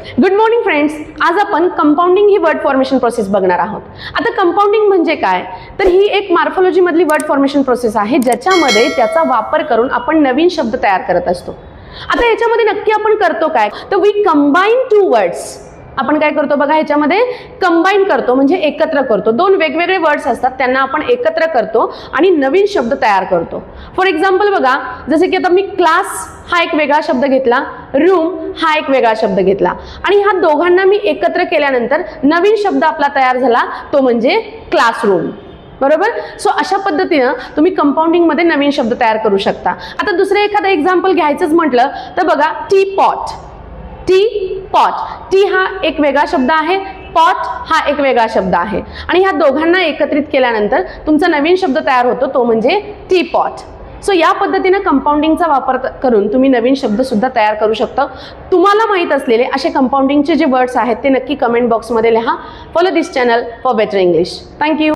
Good morning friends. आज आपण compounding ही word formation process बघणार आहोत. आता कंपाऊंडिंग म्हणजे काय, तर ही एक मॉर्फोलॉजी मधली वर्ड फॉर्मेशन प्रोसेस आहे ज्याच्यामध्ये त्याचा वापर करून आपण नवीन शब्द तयार करत असतो. आता याच्यामध्ये नक्की आपण करतो काय, तर वी कंबाईन टू वर्ड्स. आपण काय करतो बघा, ह्याच्यामध्ये कंबाईन करतो म्हणजे एकत्र करतो. दोन वेगवेगळे वर्ड्स असतात त्यांना आपण एकत्र करतो आणि नवीन शब्द तयार करतो. फॉर एक्झाम्पल बघा, जसे की आता मी क्लास हा एक वेगळा शब्द घेतला, रूम हा एक वेगळा शब्द घेतला आणि ह्या दोघांना मी एकत्र केल्यानंतर नवीन शब्द आपला तयार झाला, तो म्हणजे क्लासरूम. बरोबर. सो अशा पद्धतीने तुम्ही कंपाऊंडिंग मध्ये नवीन शब्द तयार करू शकता. आता दुसरे एखादं एक्झाम्पल घ्यायचंच म्हटलं तर बघा, T pot. T pot, T हा एक वेगळा शब्द आहे, पॉट हा एक वेगळा शब्द आहे आणि ह्या दोघांना एकत्रित केल्यानंतर तुमचा नवीन शब्द तयार होतो, तो म्हणजे टी पॉट. सो या पद्धतीने कंपाऊंडिंगचा वापर करून तुम्ही नवीन शब्द सुद्धा तयार करू शकता. तुम्हाला माहित असलेले असे कंपाऊंडिंगचे जे वर्ड्स आहेत ते नक्की कमेंट बॉक्समध्ये लिहा. Follow this channel for better English. Thank you.